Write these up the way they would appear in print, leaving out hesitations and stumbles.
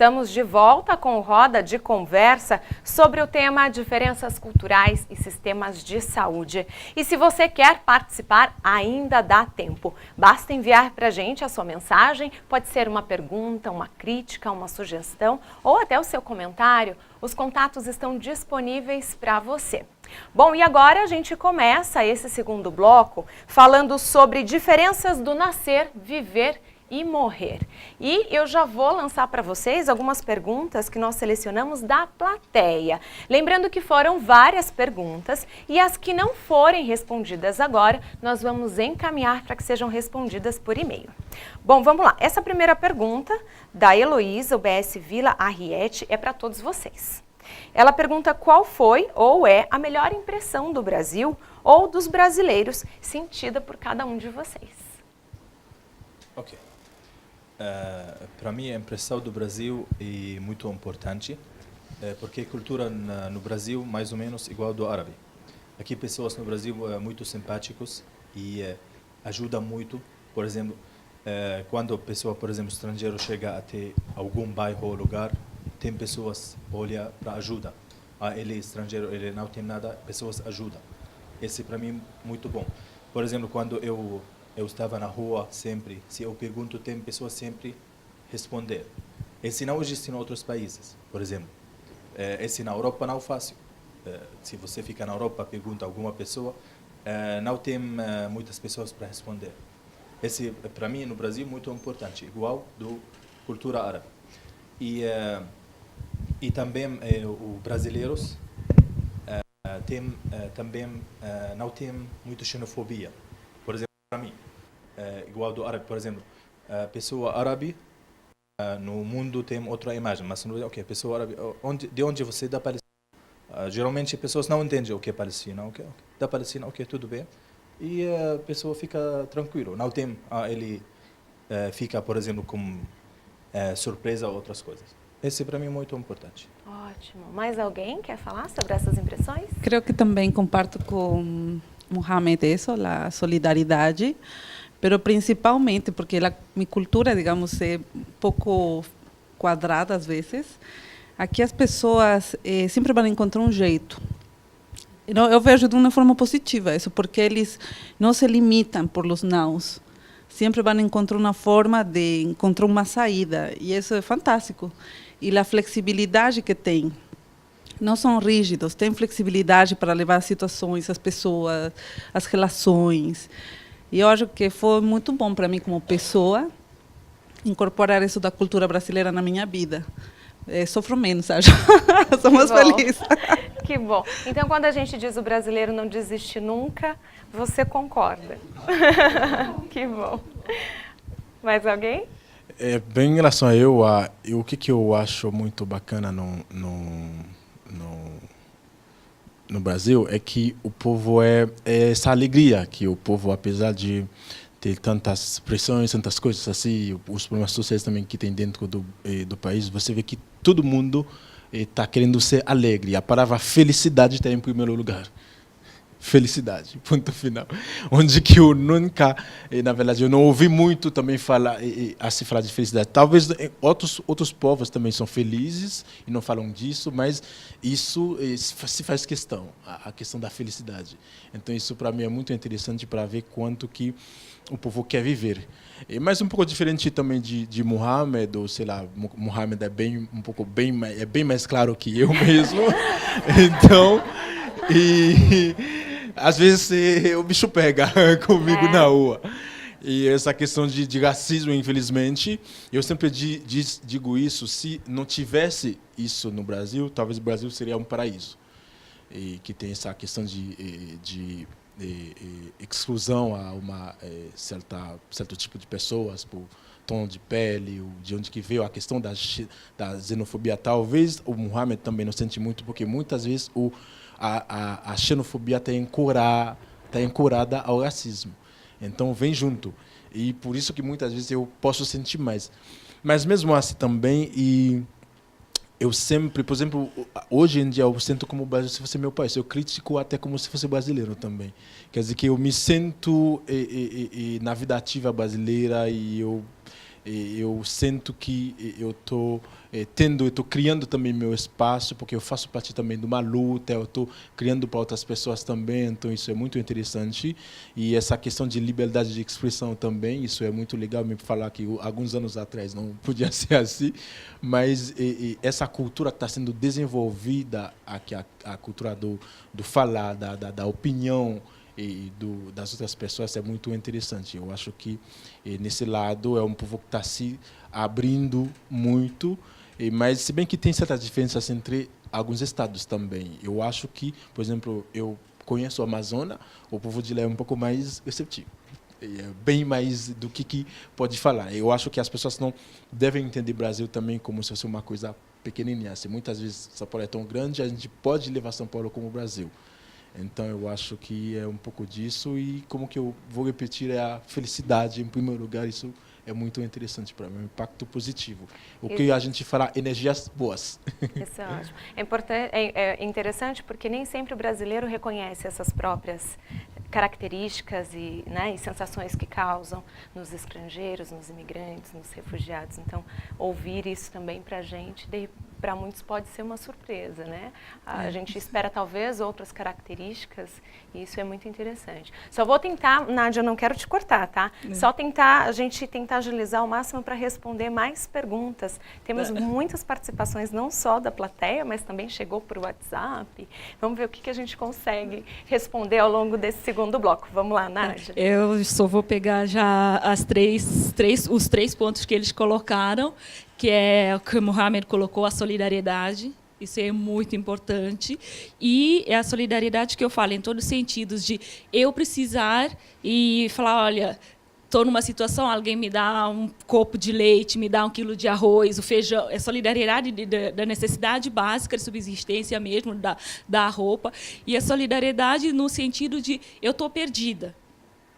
Estamos de volta com Roda de Conversa sobre o tema Diferenças Culturais e Sistemas de Saúde. E se você quer participar, ainda dá tempo. Basta enviar para a gente a sua mensagem, pode ser uma pergunta, uma crítica, uma sugestão ou até o seu comentário. Os contatos estão disponíveis para você. Bom, e agora a gente começa esse segundo bloco falando sobre diferenças do nascer, viver e morrer. E eu já vou lançar para vocês algumas perguntas que nós selecionamos da plateia. Lembrando que foram várias perguntas e as que não forem respondidas agora, nós vamos encaminhar para que sejam respondidas por e-mail. Bom, vamos lá. Essa primeira pergunta da Heloísa, UBS Vila Arriete, é para todos vocês. Ela pergunta qual foi ou é a melhor impressão do Brasil ou dos brasileiros sentida por cada um de vocês. Ok. Para mim, a impressão do Brasil é muito importante, porque a cultura no Brasil mais ou menos igual do árabe. Aqui pessoas no Brasil muito simpáticos e ajudam muito. Por exemplo, quando a pessoa, por exemplo, estrangeiro chega até algum bairro ou lugar, tem pessoas olha para ajuda. Ele é estrangeiro, ele não tem nada, pessoas ajudam. Esse para mim muito bom. Por exemplo, quando eu estava na rua sempre, se eu pergunto, tem pessoas sempre responder. Esse não existe em outros países, por exemplo. Esse na Europa não é fácil. Se você fica na Europa, pergunta a alguma pessoa, não tem muitas pessoas para responder. Esse, para mim, no Brasil, muito importante, igual do cultura árabe. E também os brasileiros também não tem muita xenofobia. Por exemplo, para mim, igual do árabe, por exemplo, pessoa árabe no mundo tem outra imagem, mas não, ok, pessoa árabe, de onde você é da Palestina? Geralmente as pessoas não entendem o que é Palestina, ok, da Palestina, ok, tudo bem, e a pessoa fica tranquilo, não tem, ele fica, por exemplo, com surpresa ou outras coisas. Esse para mim é muito importante. Ótimo. Mais alguém quer falar sobre essas impressões? Creio que também comparto com Mohamed isso, a solidariedade, pero principalmente porque minha cultura, digamos, é um pouco quadrada às vezes. Aqui as pessoas sempre vão encontrar um jeito. Eu vejo de uma forma positiva isso, porque eles não se limitam por los nãos. Sempre vão encontrar uma forma de encontrar uma saída, e isso é fantástico. E a flexibilidade que tem. Não são rígidos, têm flexibilidade para levar as situações, as pessoas, as relações. E eu acho que foi muito bom para mim, como pessoa, incorporar isso da cultura brasileira na minha vida. Sofro menos, acho. Sou mais feliz. Que bom. Então, quando a gente diz o brasileiro não desiste nunca, você concorda. Que bom. Mais alguém? Bem em relação a o que eu acho muito bacana no Brasil é que o povo é essa alegria que o povo, apesar de ter tantas pressões, tantas coisas assim, os problemas sociais também que tem dentro do país, você vê que todo mundo está querendo ser alegre. A palavra felicidade está em primeiro lugar. Felicidade, ponto final. Onde que eu nunca, na verdade, eu não ouvi muito também se falar de felicidade. Talvez outros povos também são felizes e não falam disso, mas isso se faz questão, a questão da felicidade. Então isso para mim é muito interessante para ver quanto que o povo quer viver. Mas um pouco diferente também de Mohamed, ou sei lá, Mohamed é bem mais claro que eu mesmo. Então, às vezes o bicho pega comigo na rua. E essa questão de racismo, infelizmente, eu sempre digo isso, se não tivesse isso no Brasil, talvez o Brasil seria um paraíso. E que tem essa questão de exclusão a certo tipo de pessoas, por tom de pele, de onde que veio a questão da xenofobia. Talvez o Mohamed também não sente muito, porque muitas vezes a xenofobia está ancorada ao racismo. Então, vem junto. E por isso que muitas vezes eu posso sentir mais. Mas mesmo assim também, eu sempre, por exemplo, hoje em dia eu sinto como Brasil se fosse meu país. Eu critico até como se fosse brasileiro também. Quer dizer que eu me sinto na vida ativa brasileira e eu sinto que eu estou criando também meu espaço, porque eu faço parte também de uma luta, eu estou criando para outras pessoas também, então isso é muito interessante. E essa questão de liberdade de expressão também, isso é muito legal me falar que alguns anos atrás não podia ser assim, mas essa cultura está sendo desenvolvida, aqui, a cultura do falar, da opinião, das outras pessoas é muito interessante. Eu acho que nesse lado é um povo que está se abrindo muito, mas se bem que tem certas diferenças entre alguns estados também. Eu acho que, por exemplo, eu conheço o Amazonas, o povo de lá é um pouco mais receptivo, bem mais do que pode falar. Eu acho que as pessoas não devem entender o Brasil também como se fosse uma coisa pequenininha. Assim, muitas vezes São Paulo é tão grande, a gente pode levar São Paulo como o Brasil. Então, eu acho que é um pouco disso e, como que eu vou repetir, é a felicidade, em primeiro lugar, isso é muito interessante para mim, um impacto positivo. O que a gente fala, energias boas. Isso é ótimo. É interessante porque nem sempre o brasileiro reconhece essas próprias características e, né, e sensações que causam nos estrangeiros, nos imigrantes, nos refugiados. Então, ouvir isso também para a gente, para muitos pode ser uma surpresa, né? A gente espera talvez outras características e isso é muito interessante. Só vou tentar, Nádia, eu não quero te cortar, tá? Só a gente tentar agilizar ao máximo para responder mais perguntas. Temos muitas participações, não só da plateia, mas também chegou por WhatsApp. Vamos ver o que a gente consegue responder ao longo desse segundo bloco. Vamos lá, Nádia. Eu só vou pegar já os três pontos que eles colocaram, que é o que o Mohamed colocou, a solidariedade. Isso é muito importante. E é a solidariedade que eu falo em todos os sentidos, de eu precisar e falar, olha, estou numa situação, alguém me dá um copo de leite, me dá 1 quilo de arroz, o feijão, é solidariedade da necessidade básica de subsistência mesmo, da roupa. E a solidariedade no sentido de eu estou perdida.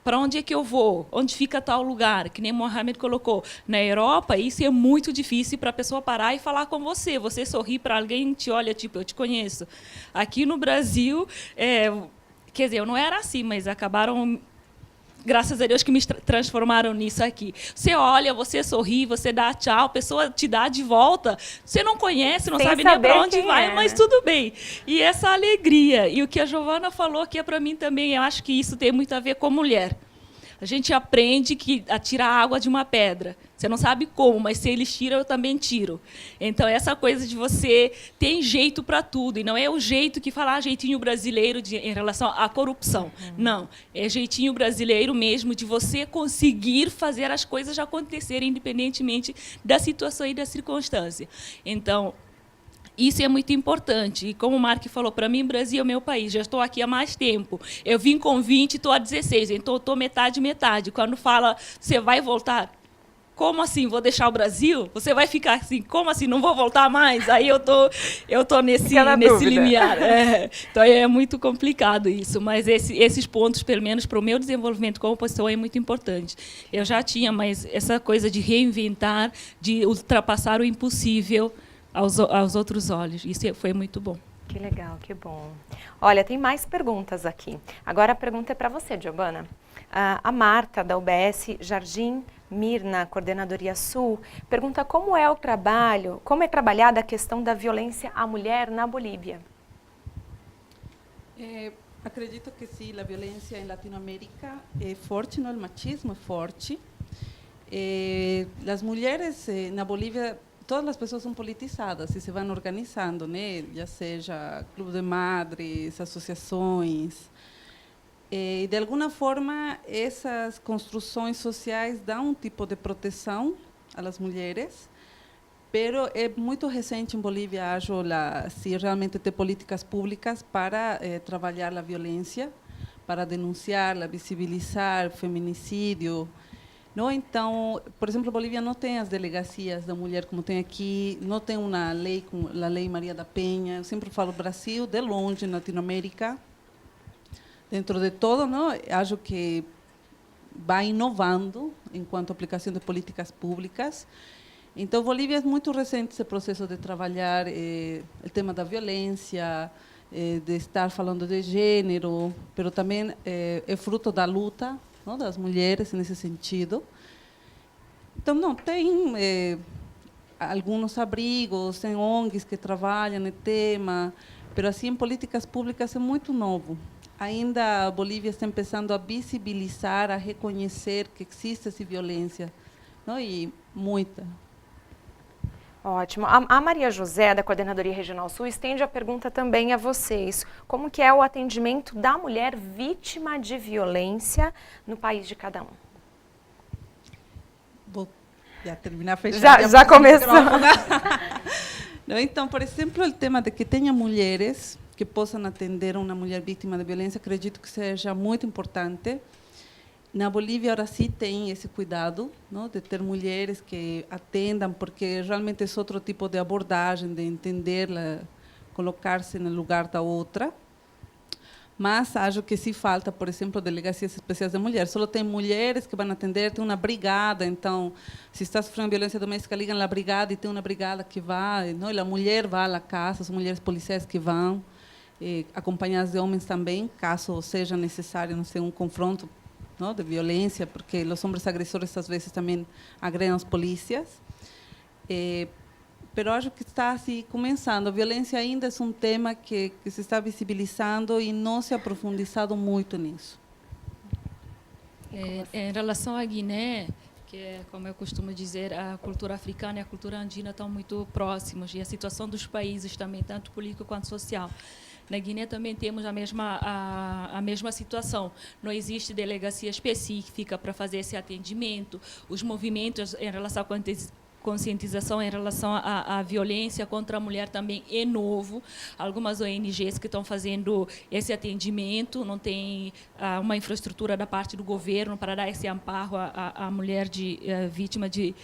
Para onde é que eu vou? Onde fica tal lugar? Que nem Mohamed colocou. Na Europa, isso é muito difícil para a pessoa parar e falar com você. Você sorri para alguém, te olha, tipo, eu te conheço. Aqui no Brasil, quer dizer, eu não era assim, mas acabaram, graças a Deus, que me transformaram nisso aqui. Você olha, você sorri, você dá tchau, a pessoa te dá de volta. Você não conhece, não sabe nem para onde vai, mas tudo bem. E essa alegria. E o que a Giovana falou, que é para mim também, eu acho que isso tem muito a ver com mulher. A gente aprende a tirar água de uma pedra. Você não sabe como, mas se eles tiram, eu também tiro. Então, essa coisa de você tem jeito para tudo. E não é o jeito que falar jeitinho brasileiro em relação à corrupção. Não. É jeitinho brasileiro mesmo de você conseguir fazer as coisas acontecerem, independentemente da situação e da circunstância. Então, isso é muito importante. E como o Mark falou, para mim, o Brasil é o meu país. Já estou aqui há mais tempo. Eu vim com 20 e estou há 16. Então, estou metade. Quando fala, você vai voltar? Como assim? Vou deixar o Brasil? Você vai ficar assim? Como assim? Não vou voltar mais? Aí eu tô nesse limiar. Então, é muito complicado isso. Mas esses pontos, pelo menos para o meu desenvolvimento como pessoa, é muito importante. Eu já tinha, mas essa coisa de reinventar, de ultrapassar o impossível aos outros olhos. Isso foi muito bom. Que legal, que bom. Olha, tem mais perguntas aqui. Agora a pergunta é para você, Giovana. A Marta, da UBS Jardim Mirna, Coordenadoria Sul, pergunta como é trabalhada a questão da violência à mulher na Bolívia. Acredito que sim, a violência em Latinoamérica é forte, não? O machismo é forte. As mulheres na Bolívia, todas as pessoas são politizadas e se vão organizando, né? Já seja clube de madres, associações. E, de alguma forma, essas construções sociais dão um tipo de proteção às mulheres, mas é muito recente em Bolívia, acho, se realmente tem políticas públicas para trabalhar a violência, para denunciar, visibilizar o feminicídio. Não, então, por exemplo, a Bolívia não tem as delegacias da mulher como tem aqui, não tem uma lei como a Lei Maria da Penha. Eu sempre falo Brasil, de longe, na Latinoamérica, dentro de todo, não, acho que vai inovando enquanto aplicação de políticas públicas. Então, Bolívia é muito recente esse processo de trabalhar o tema da violência, de estar falando de gênero, mas também é fruto da luta, não, das mulheres nesse sentido. Então, não, tem alguns abrigos, tem ONGs que trabalham no tema, mas assim, em políticas públicas é muito novo. Ainda a Bolívia está começando a visibilizar, a reconhecer que existe essa violência, não? E muita. Ótimo. A Maria José, da Coordenadoria Regional Sul, estende a pergunta também a vocês. Como que é o atendimento da mulher vítima de violência no país de cada um? Vou já terminar, fechar. Já começou. Não, então, por exemplo, o tema de que tenha mulheres que possam atender uma mulher vítima de violência, acredito que seja muito importante. Na Bolívia, agora sim, tem esse cuidado, não, de ter mulheres que atendam, porque realmente é outro tipo de abordagem, de entender-la, colocar-se no lugar da outra. Mas acho que sim falta, por exemplo, delegacias especiais de mulheres. Só tem mulheres que vão atender, tem uma brigada. Então, se está sofrendo violência doméstica, ligam na brigada e tem uma brigada que vai. Não? E a mulher vai à casa, as mulheres policiais que vão, acompanhadas de homens também, caso seja necessário, não sei, um confronto, não, de violência, porque os homens agressores às vezes também agredem as polícias. Mas acho que está assim, começando. A violência ainda é um tema que se está visibilizando e não se ha aprofundizado muito nisso. Em relação à Guiné, que é, como eu costumo dizer, a cultura africana e a cultura andina estão muito próximos, e a situação dos países também, tanto político quanto social. Na Guiné também temos a mesma situação. Não existe delegacia específica para fazer esse atendimento. Os movimentos em relação à conscientização em relação à violência contra a mulher também é novo. Algumas ONGs que estão fazendo esse atendimento, não tem uma infraestrutura da parte do governo para dar esse amparo à mulher vítima de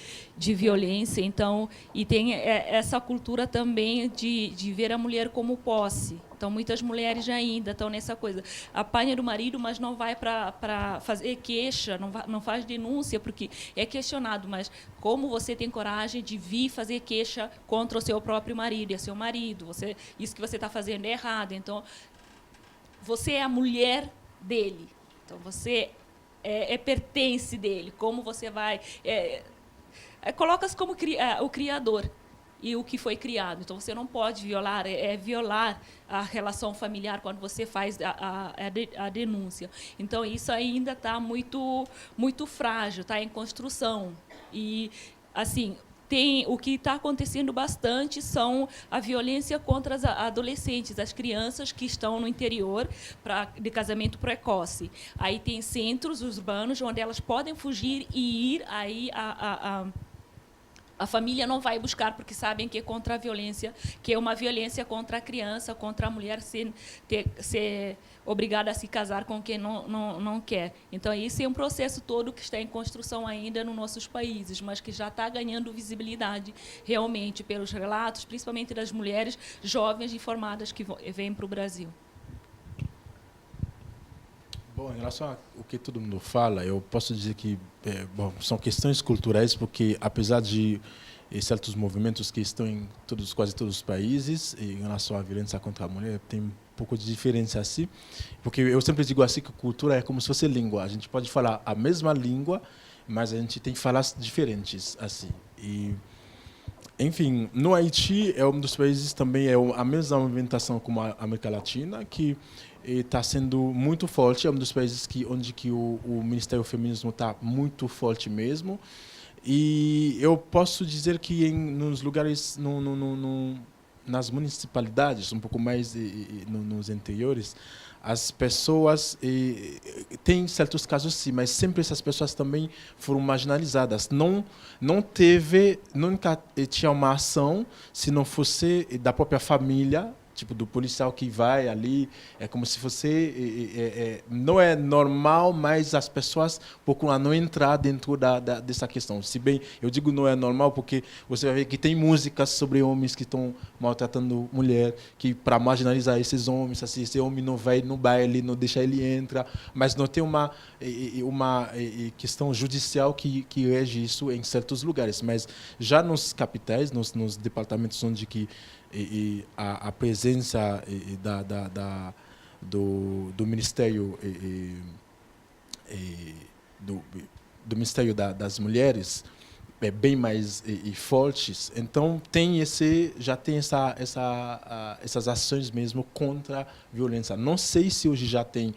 violência. Então, e tem essa cultura também de ver a mulher como posse. Então, muitas mulheres ainda estão nessa coisa. Apanha do marido, mas não vai para fazer queixa, não faz denúncia, porque é questionado. Mas como você tem coragem de vir fazer queixa contra o seu próprio marido? É seu marido. Isso que você está fazendo é errado. Então, você é a mulher dele. Então, você pertence dele. Como você vai... coloca-se como o criador e o que foi criado. Então, você não pode violar, violar a relação familiar quando você faz a denúncia. Então, isso ainda está muito, muito frágil, está em construção. E, assim, o que está acontecendo bastante são a violência contra as adolescentes, as crianças que estão no interior de casamento precoce. Aí tem centros urbanos onde elas podem fugir e ir aí a família não vai buscar porque sabem que é contra a violência, que é uma violência contra a criança, contra a mulher ser obrigada a se casar com quem não quer. Então, isso é um processo todo que está em construção ainda nos nossos países, mas que já está ganhando visibilidade realmente pelos relatos, principalmente das mulheres jovens informadas que vêm para o Brasil. Bom, em relação ao que todo mundo fala, eu posso dizer que são questões culturais, porque apesar de certos movimentos que estão em quase todos os países, em relação à violência contra a mulher, tem um pouco de diferença assim, porque eu sempre digo assim que cultura é como se fosse língua. A gente pode falar a mesma língua, mas a gente tem que falar diferentes assim. E, enfim, no Haiti é um dos países também a mesma movimentação como a América Latina, que está sendo muito forte, é um dos países onde o Ministério do Feminismo está muito forte mesmo. E eu posso dizer que nos lugares, nas municipalidades, um pouco mais nos interiores, as pessoas têm certos casos sim, mas sempre essas pessoas também foram marginalizadas. Nunca tinha uma ação se não fosse da própria família, tipo do policial que vai ali, é como se fosse não é normal, mas as pessoas procuram não entrar dentro dessa questão. Se bem eu digo não é normal porque você vai ver que tem músicas sobre homens que estão maltratando mulher, que para marginalizar esses homens, assim, esse homem não vai no baile, não deixa ele entrar, mas não tem uma questão judicial que rege isso em certos lugares, mas já nos capitais, nos departamentos onde a presença do Ministério do Ministério das Mulheres bem mais fortes. Então já tem essas ações mesmo contra a violência. Não sei se hoje já tem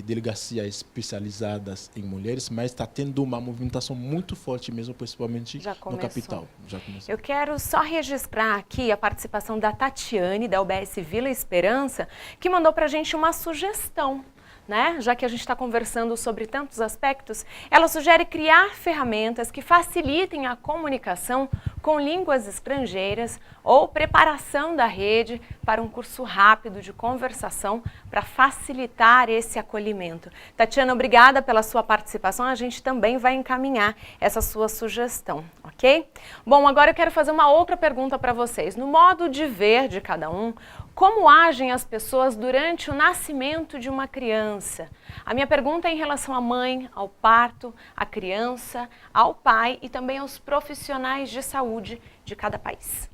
delegacias especializadas em mulheres, mas está tendo uma movimentação muito forte mesmo, principalmente no capital. Já começou. Eu quero só registrar aqui a participação da Tatiane, da UBS Vila Esperança, que mandou para a gente uma sugestão. Né? Já que a gente está conversando sobre tantos aspectos, ela sugere criar ferramentas que facilitem a comunicação com línguas estrangeiras ou preparação da rede para um curso rápido de conversação para facilitar esse acolhimento. Tatiana, obrigada pela sua participação. A gente também vai encaminhar essa sua sugestão, ok? Bom, agora eu quero fazer uma outra pergunta para vocês. No modo de ver de cada um, como agem as pessoas durante o nascimento de uma criança? A minha pergunta é em relação à mãe, ao parto, à criança, ao pai e também aos profissionais de saúde de cada país.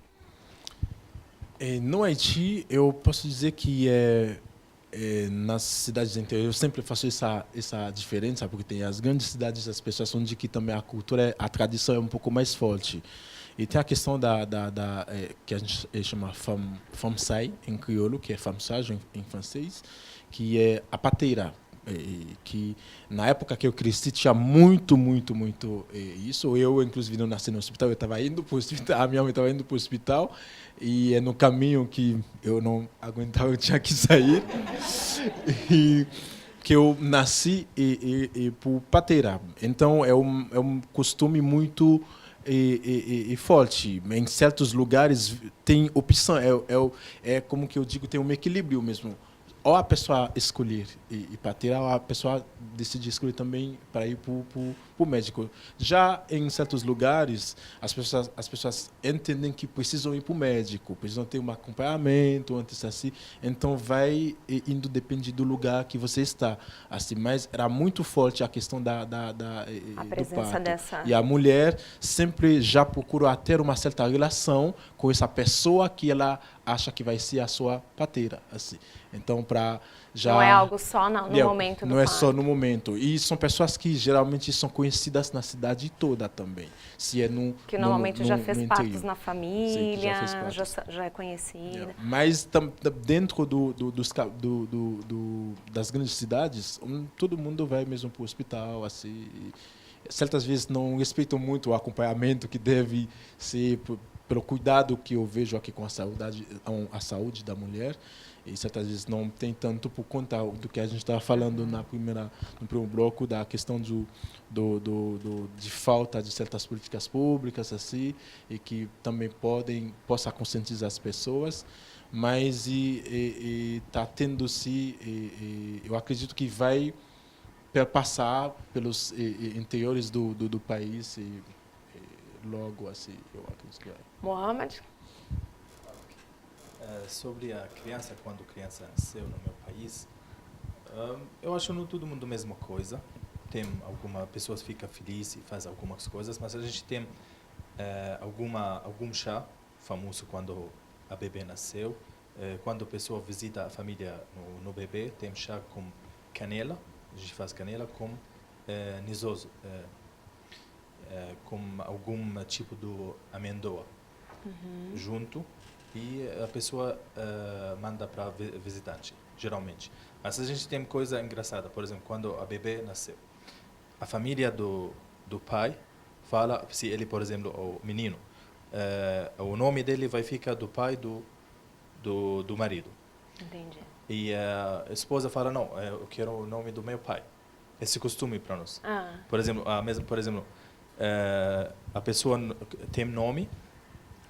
No Haiti, eu posso dizer que nas cidades interiores, eu sempre faço essa diferença, porque tem as grandes cidades, as pessoas onde que também a cultura, a tradição é um pouco mais forte. E tem a questão que a gente chama femme sai em crioulo, que é femme sage em francês, que é a pateira. Que na época que eu cresci tinha muito isso. Eu, inclusive, não nasci no hospital, eu estava indo para o hospital, a minha mãe estava indo para o hospital, e no caminho que eu não aguentava, eu tinha que sair. E que eu nasci por pateira. Então, é um costume muito forte. Em certos lugares tem opção, é como que eu digo, tem um equilíbrio mesmo. Ou a pessoa escolher ir pateira, ou a pessoa decide escolher também para ir para o médico. Já em certos lugares, as pessoas entendem que precisam ir para o médico, precisam ter um acompanhamento antes assim. Então vai indo, depende do lugar que você está. Assim, mas era muito forte a questão a presença do parto. dessa... E a mulher sempre já procura ter uma certa relação com essa pessoa que ela acha que vai ser a sua pateira, assim. Então, para já... Não é algo só no momento do Não parto. é só no momento. E são pessoas que geralmente são conhecidas na cidade toda também. Se é que normalmente já fez partos na família, sim, já é conhecida. Mas dentro das grandes cidades, todo mundo vai mesmo para o hospital, assim. Certas vezes não respeitam muito o acompanhamento que deve ser pelo cuidado que eu vejo aqui com a saúde da mulher. E certas vezes não tem tanto por conta do que a gente estava falando no primeiro bloco, da questão de falta de certas políticas públicas, assim, e que também possa conscientizar as pessoas. Mas está tendo-se, eu acredito que vai passar pelos interiores do país e logo assim, eu acredito que vai. Mohamed? Sobre a criança, quando a criança nasceu no meu país, eu acho no todo mundo a mesma coisa. Tem algumas pessoas ficam felizes e fazem algumas coisas, mas a gente tem algum chá famoso quando a bebê nasceu. Quando a pessoa visita a família no bebê, tem chá com canela, a gente faz canela com nisoso, com algum tipo de amendoa junto. E a pessoa manda para visitante, geralmente. Mas a gente tem coisa engraçada, por exemplo, quando a bebê nasceu. A família do pai fala, se ele, por exemplo, o menino, o nome dele vai ficar do pai do marido. Entendi. E a esposa fala, não, eu quero o nome do meu pai. Esse costume para nós. Por exemplo, a pessoa tem nome.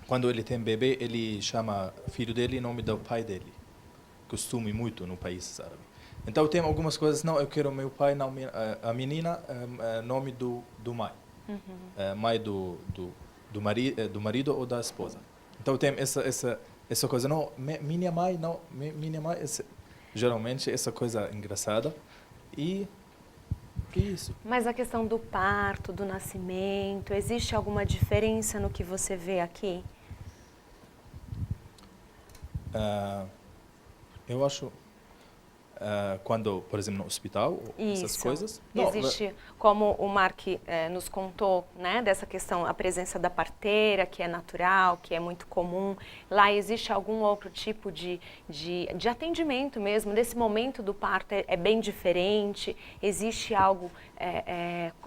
Quando ele tem bebê, ele chama filho dele em nome do pai dele. Costume muito no país árabe. Então tem algumas coisas, não, eu quero meu pai, não, a menina, nome do mãe. Mãe do marido ou da esposa. Então tem essa coisa, não, minha mãe, não, minha mãe, geralmente essa coisa engraçada. E isso. Mas a questão do parto, do nascimento, existe alguma diferença no que você vê aqui? Eu acho quando, por exemplo, no hospital, essas Isso. coisas. Existe, como o Mark nos contou, né, dessa questão, a presença da parteira, que é natural, que é muito comum. Lá existe algum outro tipo de atendimento mesmo? Nesse momento do parto é bem diferente? Existe algo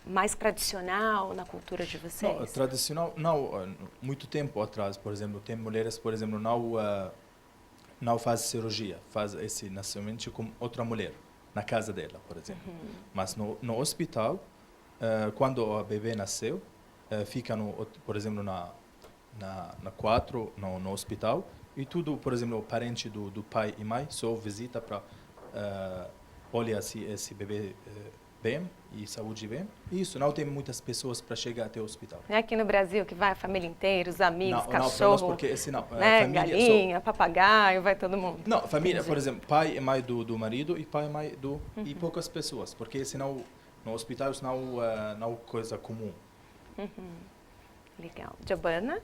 mais tradicional na cultura de vocês? Não, tradicional, não. Muito tempo atrás, por exemplo, tem mulheres, por exemplo, não faz cirurgia, faz esse nascimento com outra mulher, na casa dela, por exemplo. Mas no hospital, quando o bebê nasceu, fica, por exemplo, na quarto, no hospital, e tudo, por exemplo, o parente do pai e mãe só visita para olhar se esse bebê bem e saúde bem. Isso, não tem muitas pessoas para chegar até o hospital. É aqui no Brasil que vai a família inteira, os amigos, Não, cachorro, porque esse não, né, família galinha, papagaio, vai todo mundo. Não, família, Entendi. por exemplo, pai e mãe do marido e pai e mãe e poucas pessoas, porque senão no hospital isso não é coisa comum. Legal. Giovanna?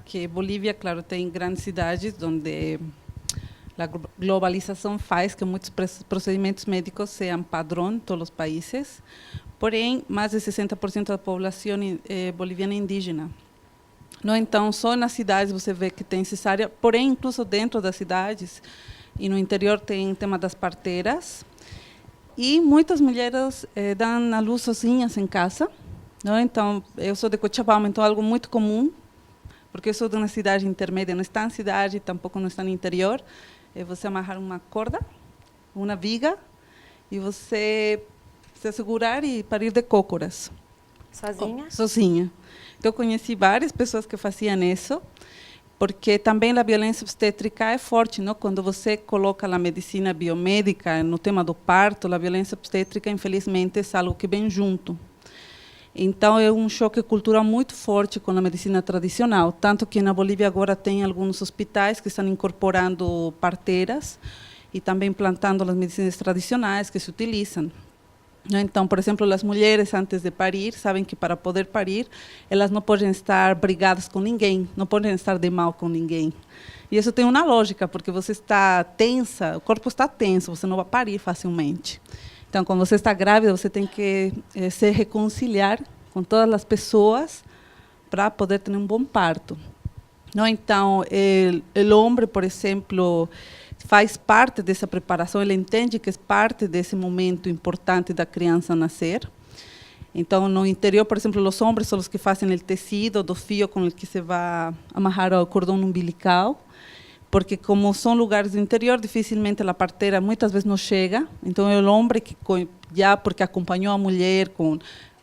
Que Bolívia, claro, tem grandes cidades onde a globalização faz que muitos procedimentos médicos sejam padrão em todos os países, porém, mais de 60% da população boliviana é indígena. Não, então, só nas cidades você vê que tem cesárea, porém, incluso dentro das cidades e no interior tem o tema das parteiras, e muitas mulheres dão à luz sozinhas em casa. Não? Então, eu sou de Cochabamba, então é algo muito comum, porque eu sou de uma cidade intermédia, não está na cidade, tampouco não está no interior. É você amarrar uma corda, uma viga, e você se segurar e parir de cócoras. Sozinha? Sozinha. Então, eu conheci várias pessoas que faziam isso, porque também a violência obstétrica é forte, não? Quando você coloca a medicina biomédica no tema do parto, a violência obstétrica, infelizmente, é algo que vem junto. Então, é um choque cultural muito forte com a medicina tradicional, tanto que na Bolívia agora tem alguns hospitais que estão incorporando parteiras e também implantando as medicinas tradicionais que se utilizam. Então, por exemplo, as mulheres, antes de parir, sabem que para poder parir, elas não podem estar brigadas com ninguém, não podem estar de mal com ninguém. E isso tem uma lógica, porque você está tensa, o corpo está tenso, você não vai parir facilmente. Então, quando você está grávida, você tem que se reconciliar com todas as pessoas para poder ter um bom parto. Não? Então, o homem, por exemplo, faz parte dessa preparação, ele entende que é parte desse momento importante da criança nascer. Então, no interior, por exemplo, os homens são os que fazem o tecido do fio com o que se vai amarrar o cordão umbilical, porque como são lugares do interior, dificilmente a parteira muitas vezes não chega. Então, é o homem que já porque acompanhou a mulher com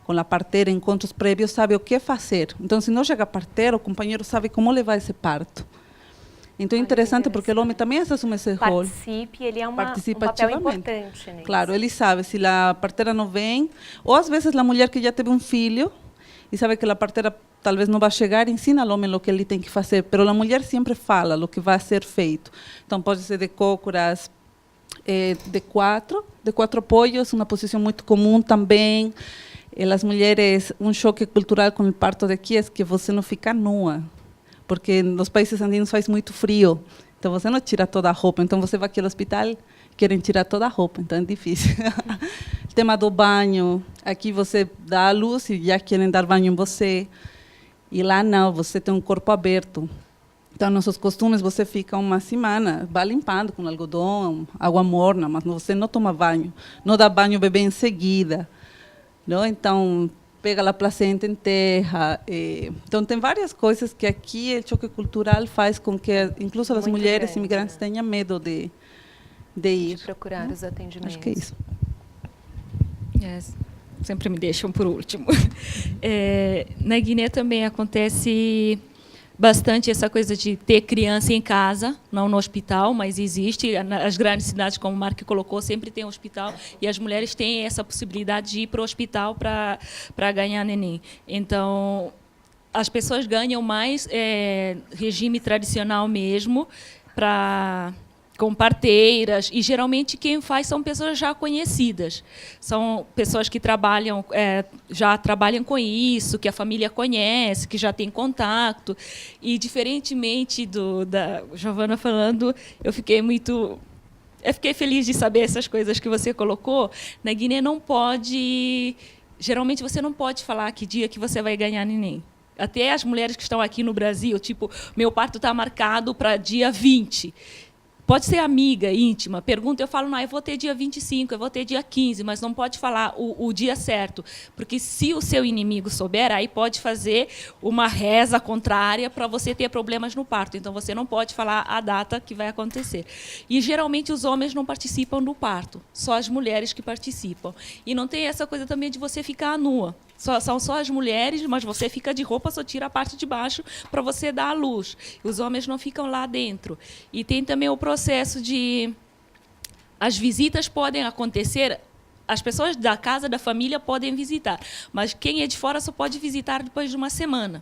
a parteira em encontros prévios, sabe o que fazer. Então, se não chega a parteira, o companheiro sabe como levar esse parto. Então, é interessante porque o homem também assume esse rol. Participe, ele é um Participa papel ativamente. importante nisso. Claro, ele sabe se a parteira não vem, ou às vezes a mulher que já teve um filho e sabe que a parteira talvez não vai chegar, ensina ao homem o que ele tem que fazer, mas a mulher sempre fala o que vai ser feito. Então, pode ser de cócoras de quatro apoios, uma posição muito comum também. As mulheres, um choque cultural com o parto daqui é que você não fica nua, porque nos países andinos faz muito frio, então você não tira toda a roupa, então você vai aqui ao hospital, querem tirar toda a roupa, então é difícil. O tema do banho, aqui você dá a luz e já querem dar banho em você, e lá não, você tem um corpo aberto. Então, nossos costumes, você fica uma semana, vai limpando com algodão, água morna, mas você não toma banho, não dá banho ao bebê em seguida. Não? Então, pega a placenta, enterra. Então, tem várias coisas que aqui o choque cultural faz com que, incluso as Muito mulheres grande, imigrantes, né? tenham medo de ir. De procurar os atendimentos. Acho que é isso. Sempre me deixam por último. Na Guiné também acontece bastante essa coisa de ter criança em casa, não no hospital, mas existe. As grandes cidades, como o Mark colocou, sempre tem um hospital e as mulheres têm essa possibilidade de ir para o hospital para ganhar neném. Então, as pessoas ganham mais regime tradicional mesmo para com parteiras, e geralmente quem faz são pessoas já conhecidas. São pessoas que já trabalham com isso, que a família conhece, que já tem contato. E, diferentemente da Giovana falando, eu fiquei feliz de saber essas coisas que você colocou. Na Guiné não pode... Geralmente você não pode falar que dia que você vai ganhar neném. Até as mulheres que estão aqui no Brasil, tipo, meu parto está marcado para dia 20. Pode ser amiga, íntima, pergunta, eu falo, não, eu vou ter dia 25, eu vou ter dia 15, mas não pode falar o dia certo, porque se o seu inimigo souber, aí pode fazer uma reza contrária para você ter problemas no parto. Então, você não pode falar a data que vai acontecer. E, geralmente, os homens não participam do parto, só as mulheres que participam. E não tem essa coisa também de você ficar nua. São só as mulheres, mas você fica de roupa, só tira a parte de baixo para você dar a luz. Os homens não ficam lá dentro. E tem também o processo de... As visitas podem acontecer... As pessoas da casa, da família, podem visitar. Mas quem é de fora só pode visitar depois de uma semana.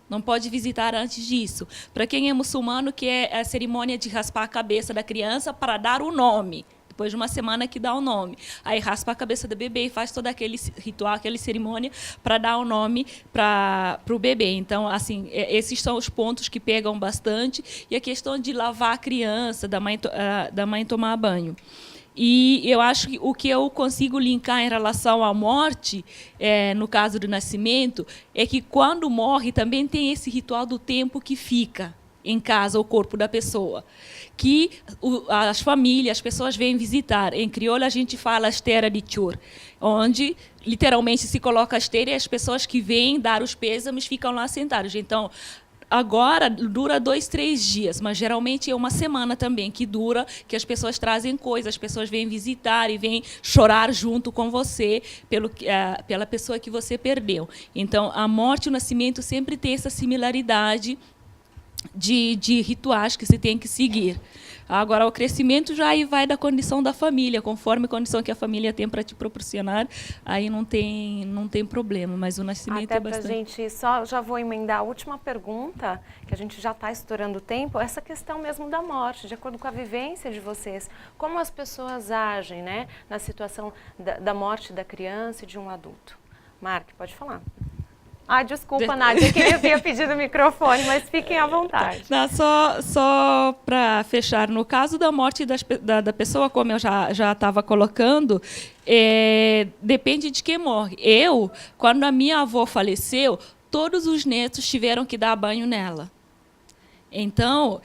Não pode visitar antes disso. Para quem é muçulmano, que é a cerimônia de raspar a cabeça da criança para dar o nome. Depois de uma semana que dá o nome. Aí raspa a cabeça do bebê e faz todo aquele ritual, aquela cerimônia para dar o nome para o bebê. Então, assim, esses são os pontos que pegam bastante. E a questão de lavar a criança, da mãe tomar banho. E eu acho que o que eu consigo linkar em relação à morte, no caso do nascimento, é que quando morre também tem esse ritual do tempo que fica em casa, o corpo da pessoa, que as famílias, as pessoas vêm visitar. Em crioulo, a gente fala esteira de chur, onde, literalmente, se coloca a esteira e as pessoas que vêm dar os pêsames ficam lá sentados. Então, agora dura 2, 3 dias, mas geralmente é uma semana também que dura, que as pessoas trazem coisas, as pessoas vêm visitar e vêm chorar junto com você pela pessoa que você perdeu. Então, a morte e o nascimento sempre tem essa similaridade de rituais que se tem que seguir. Agora, o crescimento já aí vai da condição da família, conforme a condição que a família tem para te proporcionar, aí não tem problema, mas o nascimento até é bastante... Até para a gente, já vou emendar a última pergunta, que a gente já está estourando o tempo, essa questão mesmo da morte, de acordo com a vivência de vocês, como as pessoas agem, né, na situação da morte da criança e de um adulto. Mark, pode falar. Desculpa, Nádia, eu queria pedir o microfone, mas fiquem à vontade. Não, só para fechar, no caso da morte da pessoa, como eu já estava colocando, depende de quem morre. Quando a minha avó faleceu, todos os netos tiveram que dar banho nela. Então,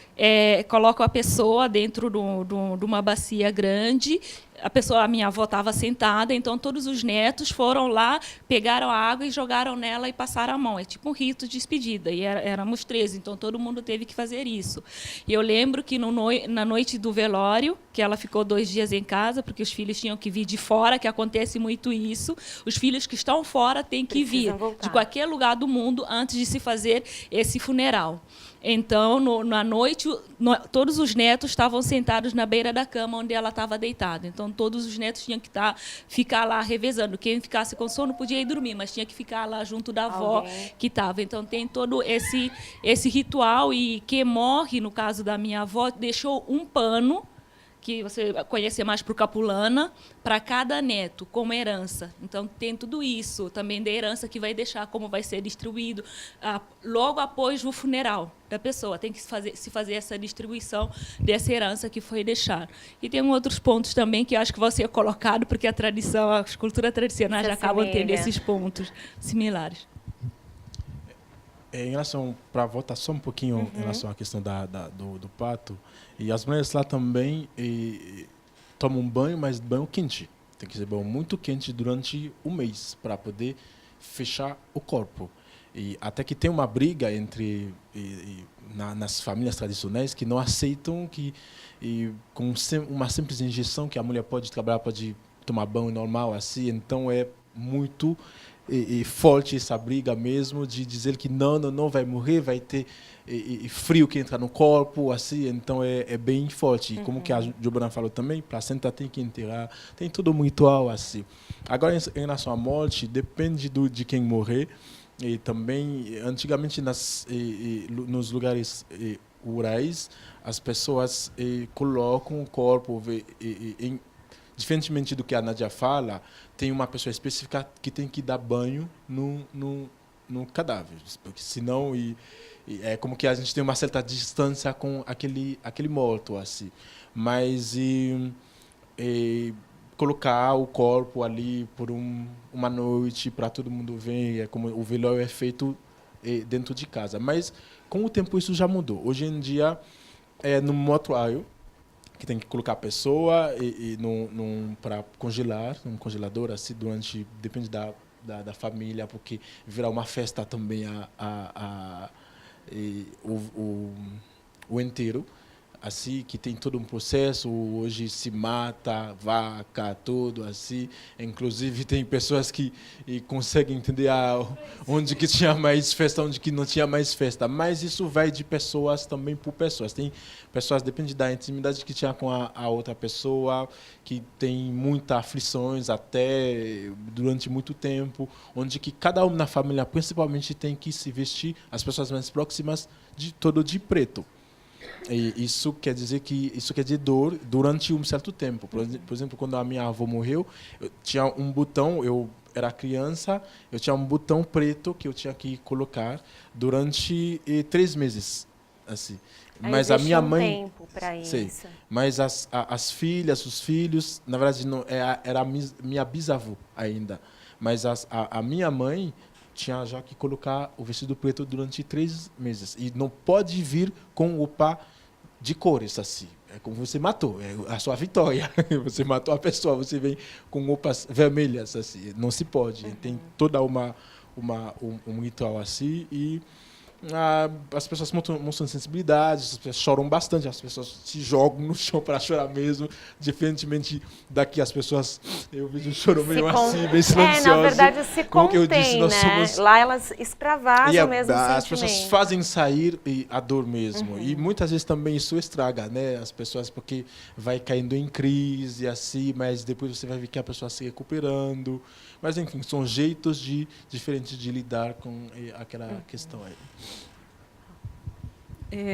coloco a pessoa dentro de uma bacia grande. A minha avó estava sentada, então todos os netos foram lá, pegaram a água e jogaram nela e passaram a mão. É tipo um rito de despedida, e éramos 13, então todo mundo teve que fazer isso. E eu lembro que na noite do velório, que ela ficou 2 dias em casa, porque os filhos tinham que vir de fora, que acontece muito isso, os filhos que estão fora têm que vir de qualquer lugar do mundo antes de se fazer esse funeral. Então, na noite, todos os netos estavam sentados na beira da cama onde ela estava deitada. Então, todos os netos tinham que ficar lá revezando. Quem ficasse com sono podia ir dormir, mas tinha que ficar lá junto da avó que estava. Então, tem todo esse ritual. E quem morre, no caso da minha avó, deixou um pano, que você conhece mais por capulana, para cada neto, como herança. Então, tem tudo isso também da herança que vai deixar, como vai ser distribuído logo após o funeral da pessoa. Tem que se fazer essa distribuição dessa herança que foi deixada. E tem outros pontos também que eu acho que vão ser colocados, porque a tradição, as culturas tradicionais já acabam tendo esses pontos similares. Em relação, para voltar só um pouquinho em relação à questão do parto, e as mulheres lá também tomam um banho, mas banho quente. Tem que ser banho muito quente durante um mês para poder fechar o corpo. E até que tem uma briga nas famílias tradicionais que não aceitam que com uma simples injeção que a mulher pode trabalhar, pode tomar banho normal assim. Então é muito forte essa briga mesmo de dizer que não vai morrer, vai ter frio que entra no corpo, assim, então é bem forte. E como que a Giovana falou também, placenta tem que enterrar, tem tudo um ritual assim. Agora, em relação à morte, depende de quem morrer. E também, antigamente, nos lugares rurais, as pessoas colocam o corpo, diferentemente do que a Nádia fala, tem uma pessoa específica que tem que dar banho no cadáver, porque senão é como que a gente tem uma certa distância com aquele morto, assim. Mas colocar o corpo ali por uma noite para todo mundo ver, é como o velório é feito dentro de casa. Mas com o tempo isso já mudou. Hoje em dia no mortuário que tem que colocar a pessoa para congelar, num congelador assim depende da família, porque virar uma festa também o inteiro, assim, que tem todo um processo. Hoje se mata vaca, tudo assim. Inclusive tem pessoas que conseguem entender onde que tinha mais festa, onde que não tinha mais festa. Mas isso vai de pessoas também por pessoas. Tem pessoas, depende da intimidade que tinha com a outra pessoa, que tem muitas aflições até durante muito tempo, onde que cada um na família, principalmente, tem que se vestir, as pessoas mais próximas, de preto. E isso quer dizer dor durante um certo tempo. Por exemplo, quando a minha avó morreu, eu tinha um botão, eu era criança, eu tinha um botão preto que eu tinha que colocar durante 3 meses, assim. Mas a minha mãe, tempo para isso. sei, mas as filhas, os filhos, na verdade não era minha bisavó ainda, mas a minha mãe tinha já que colocar o vestido preto durante 3 meses. E não pode vir com roupa de cores, assim. É como você matou, é a sua vitória. Você matou a pessoa, você vem com roupas vermelhas, assim. Não se pode. Tem toda um ritual assim. E as pessoas mostram sensibilidade, as pessoas choram bastante, as pessoas se jogam no chão para chorar mesmo, diferentemente daqui as pessoas, eu vejo o choro meio assim, bem silencioso. Na verdade se como que eu contém, disse, nós né? somos... Lá elas extravasam mesmo o as sentimento. pessoas fazem sair a dor mesmo, e muitas vezes também isso estraga, né, as pessoas, porque vai caindo em crise, assim, mas depois você vai ver que a pessoa se recuperando. Mas, enfim, são jeitos diferentes de lidar com aquela questão aí.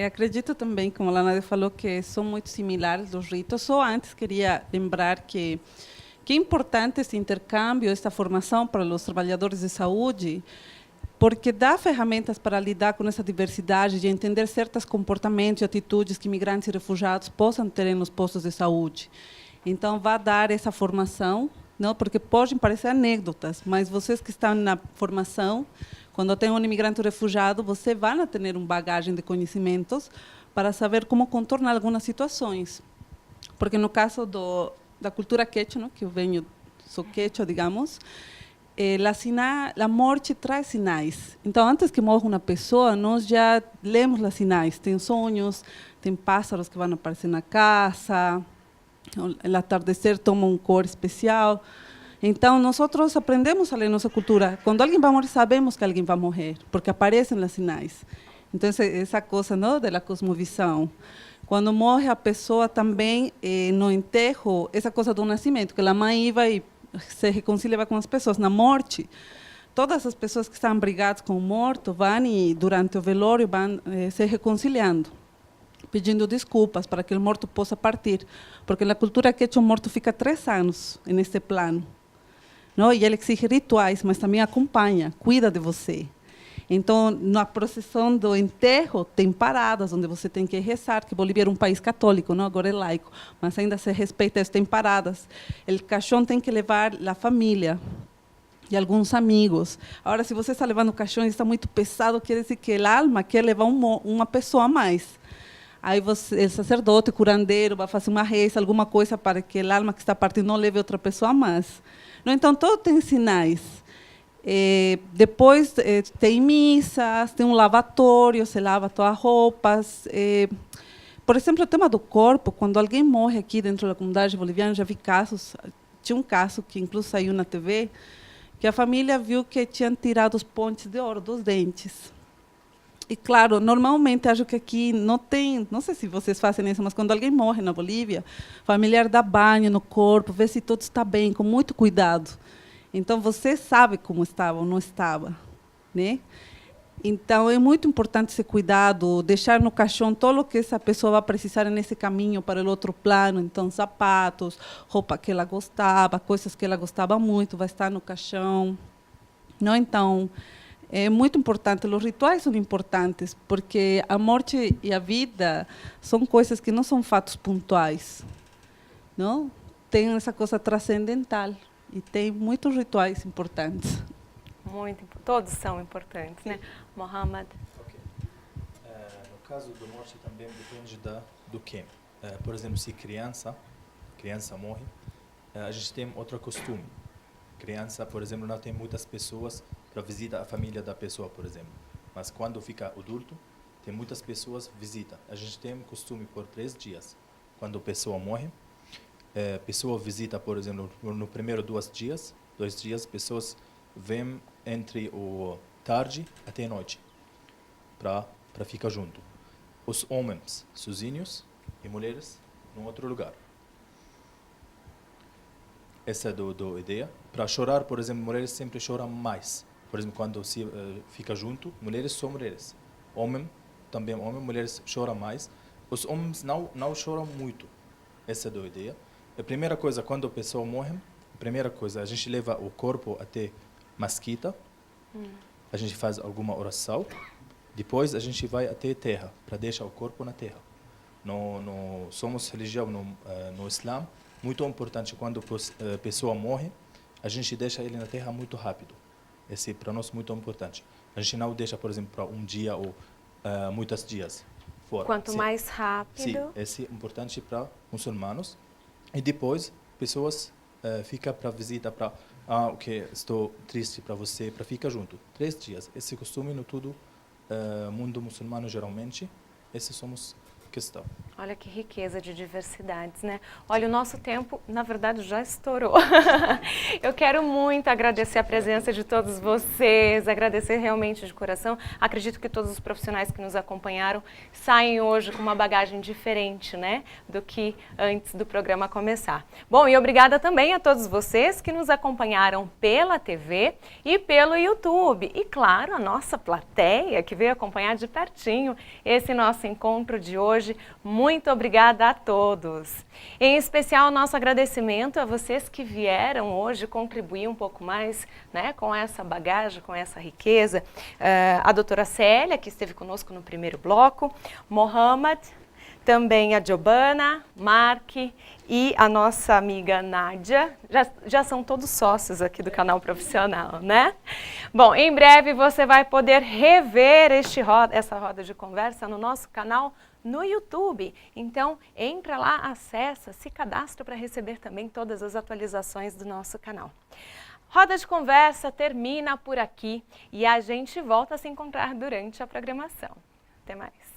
Acredito também, como a Nádia falou, que são muito similares os ritos. Só antes queria lembrar que é importante esse intercâmbio, esta formação para os trabalhadores de saúde, porque dá ferramentas para lidar com essa diversidade, de entender certos comportamentos e atitudes que imigrantes e refugiados possam ter nos postos de saúde. Então, vai dar essa formação, não? Porque podem parecer anedotas, mas vocês que estão na formação, quando tem um imigrante refugiado, você vai ter uma bagagem de conhecimentos para saber como contornar algumas situações. Porque no caso da cultura quechua, não? Que eu venho, sou quechua, digamos, a morte traz sinais. Então, antes que morra uma pessoa, nós já lemos os sinais. Tem sonhos, tem pássaros que vão aparecer na casa, o atardecer toma uma cor especial. Então, nós aprendemos a ler nossa cultura. Quando alguém vai morrer, sabemos que alguém vai morrer, porque aparecem os sinais. Então, essa coisa, não, da cosmovisão. Quando morre a pessoa também, no enterro, essa coisa do nascimento, que a mãe vai se reconciliar com as pessoas. Na morte, todas as pessoas que estão brigadas com o morto vão e, durante o velório, vão se reconciliando, pedindo desculpas para que o morto possa partir. Porque na cultura quechua, o morto fica 3 anos nesse plano. Não? E ele exige rituais, mas também acompanha, cuida de você. Então, na procissão do enterro, tem paradas onde você tem que rezar, que Bolívia era um país católico, não? Agora é laico, mas ainda se respeita isso, tem paradas. O caixão tem que levar a família e alguns amigos. Agora, se você está levando o caixão e está muito pesado, quer dizer que a alma quer levar uma pessoa a mais. Aí o sacerdote, curandeiro, vai fazer uma reza, alguma coisa para que a alma que está partindo não leve outra pessoa a mais. Então, todo tem sinais. Depois, tem missas, tem um lavatório, se lava todas as roupas. Por exemplo, o tema do corpo, quando alguém morre aqui dentro da comunidade boliviana, já vi casos, tinha um caso que incluso saiu na TV, que a família viu que tinham tirado os pontes de ouro dos dentes. E, claro, normalmente, acho que aqui não tem, não sei se vocês fazem isso, mas quando alguém morre na Bolívia, o familiar dá banho no corpo, vê se tudo está bem, com muito cuidado. Então, você sabe como estava ou não estava, né? Então, é muito importante esse cuidado, deixar no caixão tudo o que essa pessoa vai precisar nesse caminho para o outro plano. Então, sapatos, roupa que ela gostava, coisas que ela gostava muito, vai estar no caixão. Não? Então, é muito importante. Os rituais são importantes, porque a morte e a vida são coisas que não são fatos pontuais. Não? Tem essa coisa transcendental e tem muitos rituais importantes. Todos são importantes, né? Mohamed? Ok. No caso da morte também depende do quê? Por exemplo, se criança morre, a gente tem outro costume. Criança, por exemplo, não tem muitas pessoas para visitar a família da pessoa, por exemplo. Mas quando fica adulto, tem muitas pessoas que visitam. A gente tem costume por 3 dias. Quando a pessoa morre, a pessoa visita, por exemplo, no primeiro 2 dias, pessoas vêm entre o tarde até a noite para ficar junto. Os homens sozinhos e mulheres em outro lugar. Essa é a ideia. Para chorar, por exemplo, mulheres sempre choram mais. Por exemplo, quando se fica junto, mulheres são mulheres. Também homem, mulheres choram mais. Os homens não choram muito. Essa é a ideia. A primeira coisa, quando a pessoa morre, a gente leva o corpo até mesquita. A gente faz alguma oração. Depois a gente vai até a terra, para deixar o corpo na terra. Somos religião no Islã. Muito importante, quando a pessoa morre, a gente deixa ele na terra muito rápido. Esse para nós muito importante. A gente não deixa, por exemplo, para um dia ou muitos dias fora. Quanto mais rápido. Sim, esse é importante para muçulmanos. E depois, pessoas ficam para visita, para estou triste para você, para ficar junto. 3 dias. Esse costume no todo mundo muçulmano geralmente. Esses somos questão. Olha que riqueza de diversidades, né? Olha, o nosso tempo, na verdade, já estourou. Eu quero muito agradecer a presença de todos vocês, agradecer realmente de coração. Acredito que todos os profissionais que nos acompanharam saem hoje com uma bagagem diferente, né? Do que antes do programa começar. Bom, e obrigada também a todos vocês que nos acompanharam pela TV e pelo YouTube. E, claro, a nossa plateia que veio acompanhar de pertinho esse nosso encontro de hoje. Muito obrigada a todos. Em especial, nosso agradecimento a vocês que vieram hoje contribuir um pouco mais, né, com essa bagagem, com essa riqueza. A doutora Célia, que esteve conosco no primeiro bloco, Mohamed, também a Giovanna, Mark e a nossa amiga Nádia. Já são todos sócios aqui do canal profissional, né? Bom, em breve você vai poder rever essa roda de conversa no nosso canal no YouTube. Então, entra lá, acessa, se cadastra para receber também todas as atualizações do nosso canal. Roda de Conversa termina por aqui e a gente volta a se encontrar durante a programação. Até mais.